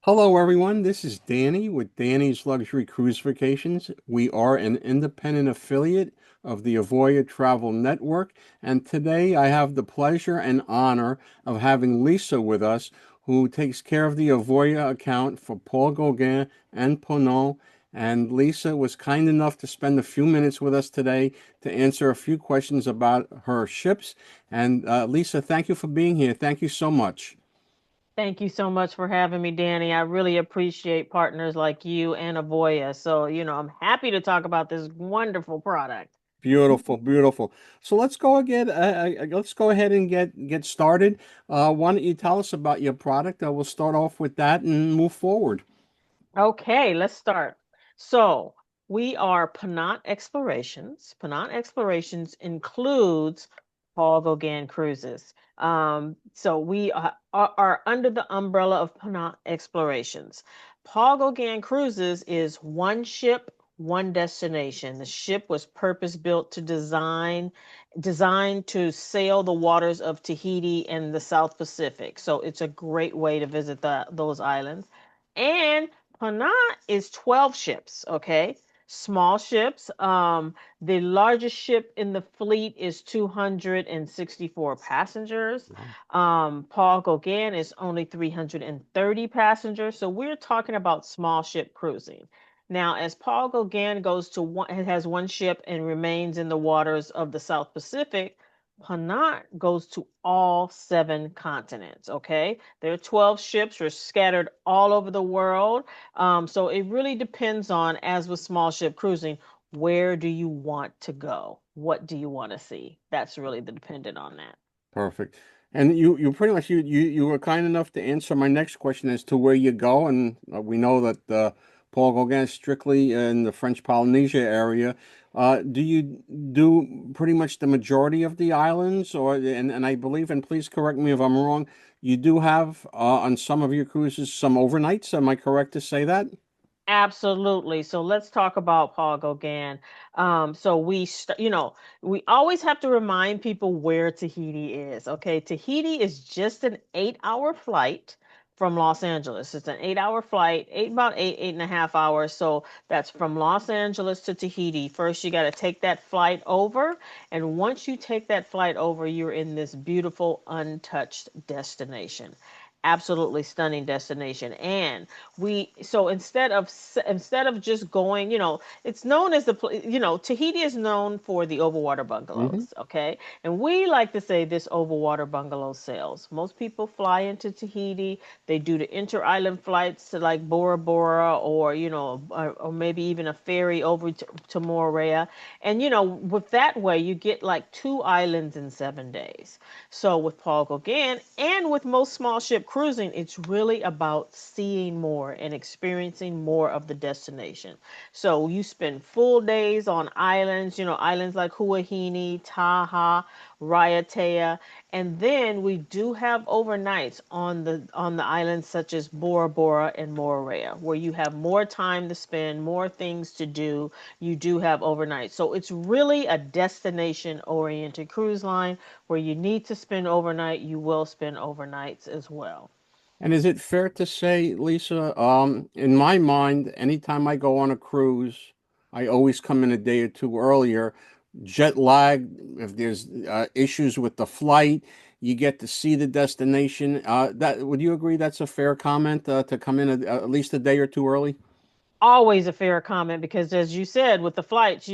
Hello, everyone. This is Danny with Danny's Luxury Cruise Vacations. We are an independent affiliate of the Avoya Travel Network, and today I have the pleasure and honor of having Lisa with us, who takes care of the Avoya account for Paul Gauguin and Ponant. And Lisa was kind enough to spend a few minutes with us today to answer a few questions about her ships. And Lisa, thank you for being here. Thank you so much. Thank you so much for having me, Danny. I really appreciate partners like you and Avoya. So, I'm happy to talk about this wonderful product. Beautiful, beautiful. So let's go ahead and get started. Why don't you tell us about your product? We'll start off with that and move forward. Okay, let's start. So, we are Ponant Explorations. Ponant Explorations includes Paul Gauguin Cruises. So, we are under the umbrella of Ponant Explorations. Paul Gauguin Cruises is one ship, one destination. The ship was purpose built designed to sail the waters of Tahiti and the South Pacific. So, it's a great way to visit those islands. And Ponant is 12 ships, okay? Small ships. The largest ship in the fleet is 264 passengers. Paul Gauguin is only 330 passengers. So we're talking about small ship cruising. Now, as Paul Gauguin goes to one, has one ship and remains in the waters of the South Pacific, Ponant goes to all seven continents. Okay, there are 12 ships are scattered all over the world. So it really depends on, as with small ship cruising, where do you want to go? What do you want to see? That's really the dependent on that. Perfect. And you pretty much you were kind enough to answer my next question as to where you go, and we know that Paul Gauguin is strictly in the French Polynesia area. Do you do pretty much the majority of the islands, and I believe, and please correct me if I'm wrong, you do have on some of your cruises some overnights. Am I correct to say that? Absolutely. So let's talk about Paul Gauguin. We always have to remind people where Tahiti is. Okay, Tahiti is just an 8-hour flight from Los Angeles. It's an 8-hour flight, eight and a half hours. So that's from Los Angeles to Tahiti. First, you got to take that flight over, and once you take that flight over, you're in this beautiful, untouched destination. Absolutely stunning destination. And we so instead of just going, it's known as Tahiti is known for the overwater Hmm. bungalows. Okay, and we like to say this overwater bungalow sails. Most people fly into Tahiti. They do the inter-island flights to like Bora Bora, or maybe even a ferry over to Moorea. And with that way you get like two islands in 7 days. So with Paul Gauguin and with most small ship cruising, it's really about seeing more and experiencing more of the destination. So you spend full days on islands, islands like Huahine, Taha, Raiatea, and then we do have overnights on the islands such as Bora Bora and Moorea, where you have more time to spend, more things to do. You do have overnight. So it's really a destination oriented cruise line where you need to spend overnight, you will spend overnights as well. And is it fair to say, Lisa, in my mind, anytime I go on a cruise, I always come in a day or two earlier. Jet lag, if there's issues with the flight, you get to see the destination. That would you agree that's a fair comment to come in at least a day or two early? Always a fair comment because, as you said, with the flights,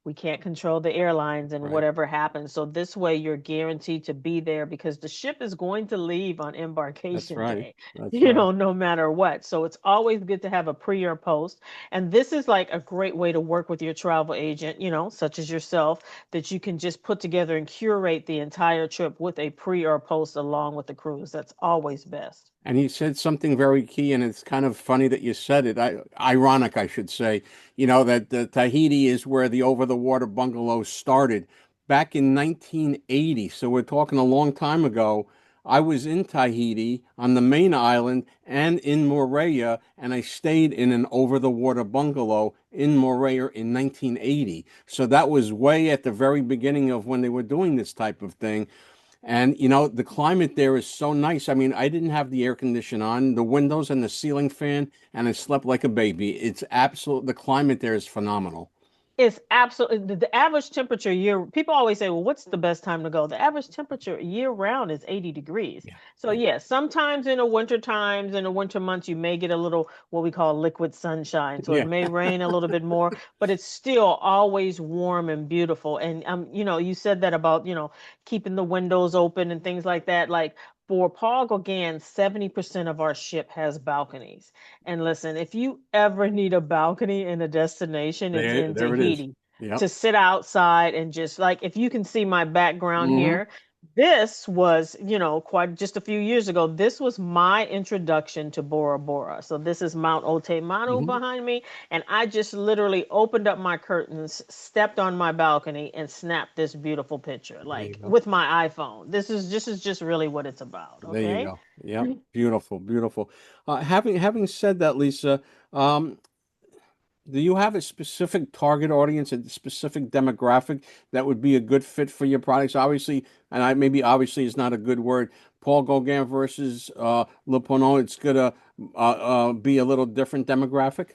we can't control the airlines and Right. whatever happens. So this way you're guaranteed to be there because the ship is going to leave on That's embarkation right. day, That's right. no matter what. So it's always good to have a pre or post. And this is like a great way to work with your travel agent, such as yourself, that you can just put together and curate the entire trip with a pre or post along with the cruise. That's always best. And he said something very key, and it's kind of funny that you said it. Ironic, I should say. That Tahiti is where the over-the-water bungalows started back in 1980. So we're talking a long time ago. I was in Tahiti on the main island and in Moorea, and I stayed in an over-the-water bungalow in Moorea in 1980. So that was way at the very beginning of when they were doing this type of thing. And the climate there is so nice. I mean, I didn't have the air condition on, the windows and the ceiling fan, and I slept like a baby. It's absolute, the climate there is phenomenal. It's absolutely the average temperature year. People always say, "Well, what's the best time to go?" The average temperature year round is 80 degrees. Yeah. So Yeah. yes, sometimes in the winter months, you may get a little what we call liquid sunshine. So it Yeah. may rain a little bit more, but it's still always warm and beautiful. And you said that about keeping the windows open and things like that. Like for Paul Gauguin, 70% of our ship has balconies. And listen, if you ever need a balcony in a destination, it's in There it is. Tahiti Yep. to sit outside and just like if you can see my background Hmm. here, this was, quite just a few years ago, this was my introduction to Bora Bora. So this is Mount Otemanu Hmm. behind me, and I just literally opened up my curtains, stepped on my balcony, and snapped this beautiful picture, There you like go. with my iPhone. This is just really what it's about, There you okay? go. Yep. Beautiful, beautiful. Having said that, Lisa, um, do you have a specific target audience, a specific demographic that would be a good fit for your products? Obviously, and I maybe obviously is not a good word. Paul Gauguin versus Le Ponant, it's gonna be a little different demographic.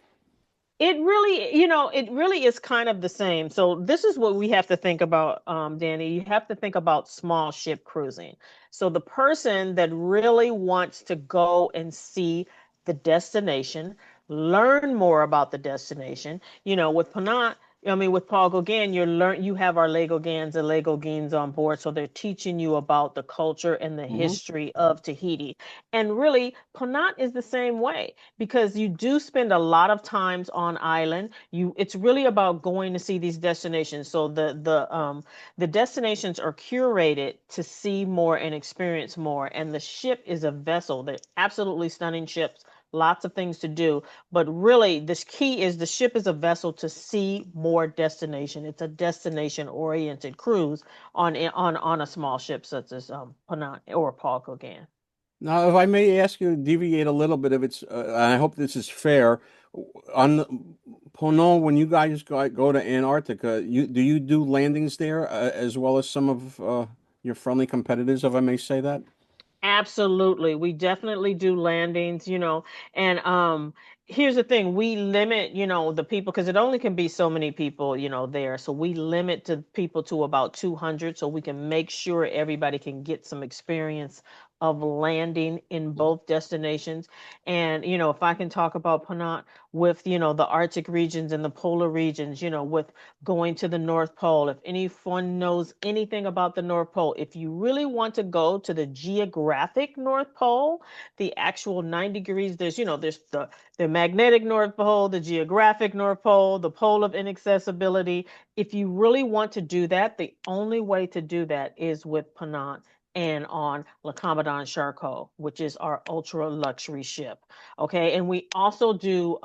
It really is kind of the same. So this is what we have to think about, Danny. You have to think about small ship cruising. So the person that really wants to go and see the destination, learn more about the destination. With Ponant, with Paul Gauguin, you have our Legogans and Legogines on board, so they're teaching you about the culture and the Hmm. history of Tahiti. And really, Ponant is the same way because you do spend a lot of times on island. It's really about going to see these destinations. So the destinations are curated to see more and experience more. And the ship is a vessel. They're absolutely stunning ships, lots of things to do. But really, this key is the ship is a vessel to see more destination. It's a destination oriented cruise on a small ship such as Ponant or Paul Gauguin. Now, if I may ask you to deviate a little bit, if it's, and I hope this is fair, on the Ponant, when you guys go to Antarctica, you do landings there as well as some of your friendly competitors, if I may say that? Absolutely. We definitely do landings, and here's the thing, we limit, the people because it only can be so many people, there. So we limit to people to about 200 so we can make sure everybody can get some experience of landing in both destinations. And if I can talk about Panat with, the Arctic regions and the polar regions, with going to the North Pole. If anyone knows anything about the North Pole, if you really want to go to the geographic North Pole, the actual 90 degrees, there's the magnetic North Pole, the geographic North Pole, the pole of inaccessibility. If you really want to do that, the only way to do that is with Ponant and on Le Commandant Charcot, which is our ultra luxury ship. Okay, and we also do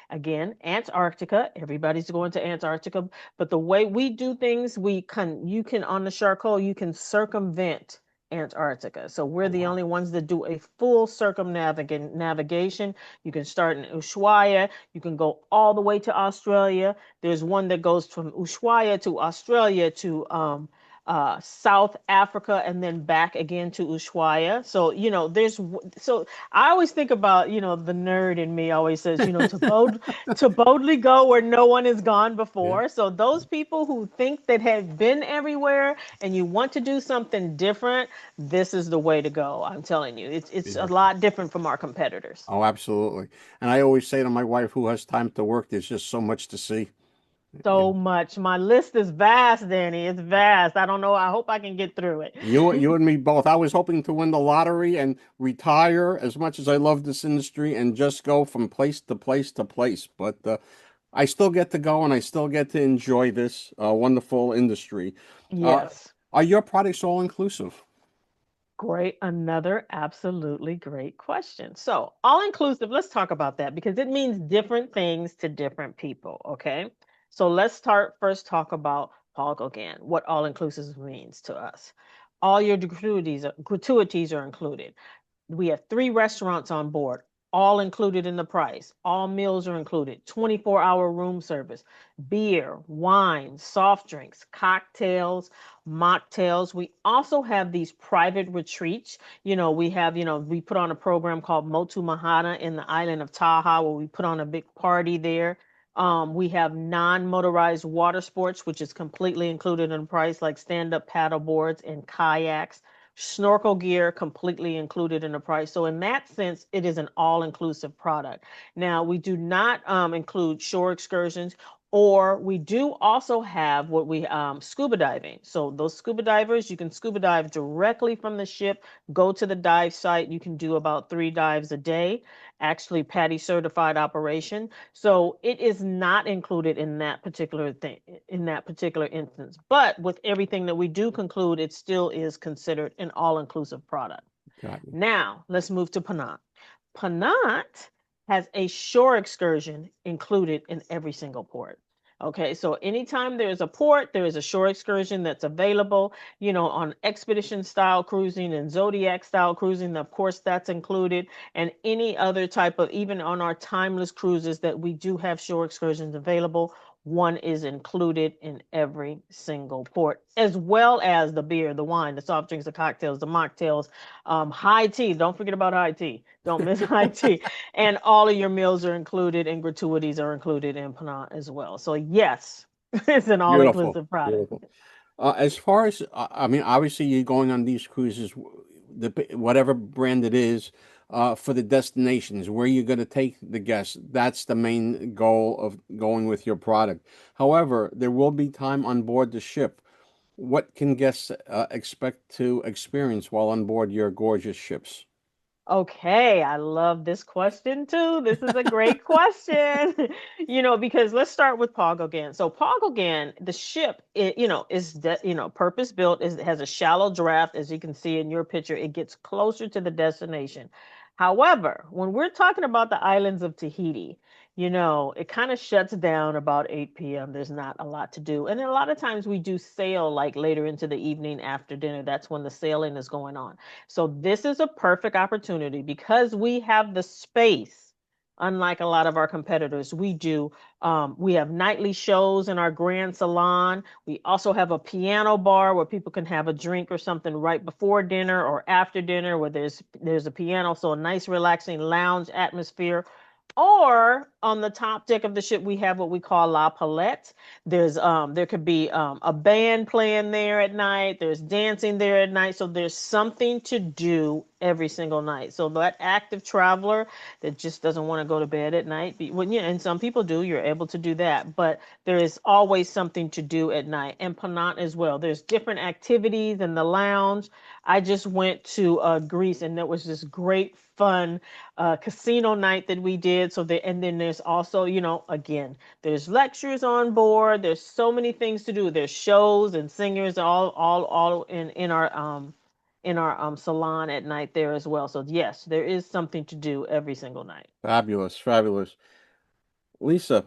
again Antarctica. Everybody's going to Antarctica, but the way we do things, you can on the Charcot, you can circumvent Antarctica. So we're Oh, the wow. only ones that do a full circumnavigation. You can start in Ushuaia. You can go all the way to Australia. There's one that goes from Ushuaia to Australia to South Africa and then back again to Ushuaia. So, so I always think about, the nerd in me always says, to boldly go where no one has gone Yeah. before. So those people who think that have been everywhere and you want to do something different, this is the way to go. I'm telling you, it's a Yeah. lot different from our competitors. Oh, absolutely. And I always say to my wife, who has time to work, there's just so much to see. Yeah. So much. My list is vast, Danny. It's vast. I don't know. I hope I can get through it. You and me both. I was hoping to win the lottery and retire as much as I love this industry and just go from place to place to place. But I still get to go and I still get to enjoy this wonderful industry. Uh, Yes. are your products all inclusive? Great. Another absolutely great question. So, all inclusive, let's talk about that because it means different things to different people. Okay. So, let's start first talk about Paul Gauguin, what all inclusive means to us. All your gratuities are included. We have 3 restaurants on board. all included in the price. All meals are included. 24-hour room service, beer, wine, soft drinks, cocktails, mocktails. We also have these private retreats. We put on a program called Motu Mahana in the island of Taha, where we put on a big party there. We have non-motorized water sports, which is completely included in the price, like stand-up paddle boards and kayaks. Snorkel gear completely included in the price. So in that sense, it is an all-inclusive product. Now, we do not include shore excursions, or we do also have what we scuba diving. So those scuba divers, you can scuba dive directly from the ship, go to the dive site. You can do about 3 dives a day, actually PADI certified operation. So it is not included in that particular thing, in that particular instance. But with everything that we do conclude, it still is considered an all-inclusive product. Got you. Now, let's move to Ponant. Ponant has a shore excursion included in every single port. Okay, so anytime there is a port, there is a shore excursion that's available, on expedition style cruising and Zodiac style cruising. Of course, that's included, and any other type of, even on our timeless cruises that we do have shore excursions available, one is included in every single port, as well as the beer, the wine, the soft drinks, the cocktails, the mocktails, high tea. Don't forget about high tea. Don't miss high tea. And all of your meals are included, and gratuities are included in Ponant as well. So yes, it's an Beautiful. all-inclusive product. Beautiful. As far as, I mean, obviously you're going on these cruises, whatever brand it is, for the destinations where you're going to take the guests. That's the main goal of going with your product. However, there will be time on board the ship. What can guests expect to experience while on board your gorgeous ships? Okay, I love this question too. This is a great question. Because let's start with Paul Gauguin. So Paul Gauguin, the ship, purpose built. Is has a shallow draft, as you can see in your picture. It gets closer to the destination. However, when we're talking about the islands of Tahiti, it kind of shuts down about 8 p.m. There's not a lot to do. And then a lot of times we do sail like later into the evening after dinner. That's when the sailing is going on. So this is a perfect opportunity because we have the space. Unlike a lot of our competitors, we have nightly shows in our grand salon. We also have a piano bar where people can have a drink or something right before dinner or after dinner, where there's a piano, so a nice relaxing lounge atmosphere. Or on the top deck of the ship, we have what we call La Palette. There could be a band playing there at night. There's dancing there at night. So there's something to do every single night. So that active traveler that just doesn't want to go to bed at night, and some people do, you're able to do that. But there is always something to do at night. And Ponant as well. There's different activities in the lounge. I just went to Greece, and there was this great fun casino night that we did. And then there's also, again, there's lectures on board. There's so many things to do. There's shows and singers all in our salon at night there as well. So yes, there is something to do every single night. Fabulous, fabulous. Lisa,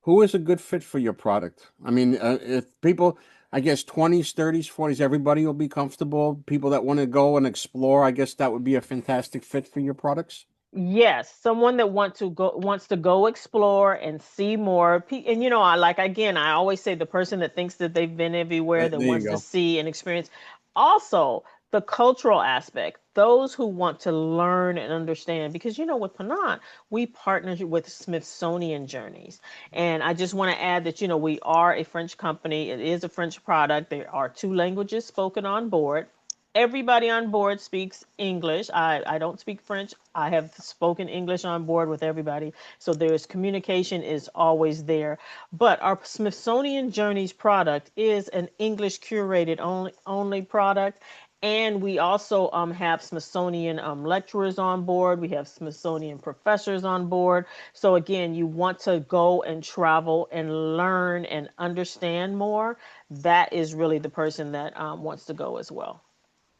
who is a good fit for your product? I mean, if people, I guess 20s, 30s, 40s, everybody will be comfortable. People that want to go and explore, I guess that would be a fantastic fit for your products. Yes, someone that wants to go explore and see more. And I like, again, I always say the person that thinks that they've been everywhere, that There you wants to go. see and experience. Also, the cultural aspect, those who want to learn and understand, because with Ponant, we partnered with Smithsonian Journeys. And I just want to add that, we are a French company. It is a French product. There are 2 languages spoken on board. Everybody on board speaks English. I don't speak French. I have spoken English on board with everybody. So there's communication is always there. But our Smithsonian Journeys product is an English curated only product. And we also have Smithsonian lecturers on board. We have Smithsonian professors on board. So again, you want to go and travel and learn and understand more. That is really the person that wants to go as well.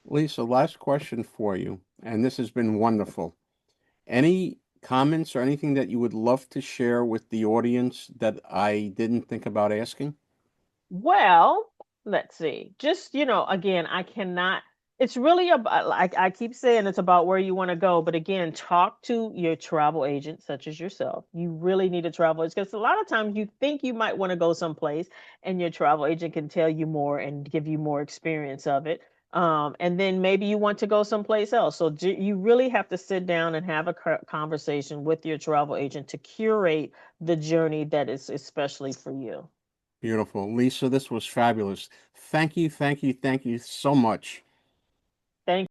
Lisa, last question for you, and this has been wonderful. Any comments or anything that you would love to share with the audience that I didn't think about asking? Well, let's see. Just, again, I cannot. It's really about, like I keep saying, it's about where you want to go. But again, talk to your travel agent, such as yourself. You really need a travel agent because a lot of times you think you might want to go someplace, and your travel agent can tell you more and give you more experience of it. And then maybe you want to go someplace else. So you really have to sit down and have a conversation with your travel agent to curate the journey that is especially for you. Beautiful. Lisa, this was fabulous. Thank you, thank you, thank you so much. Thank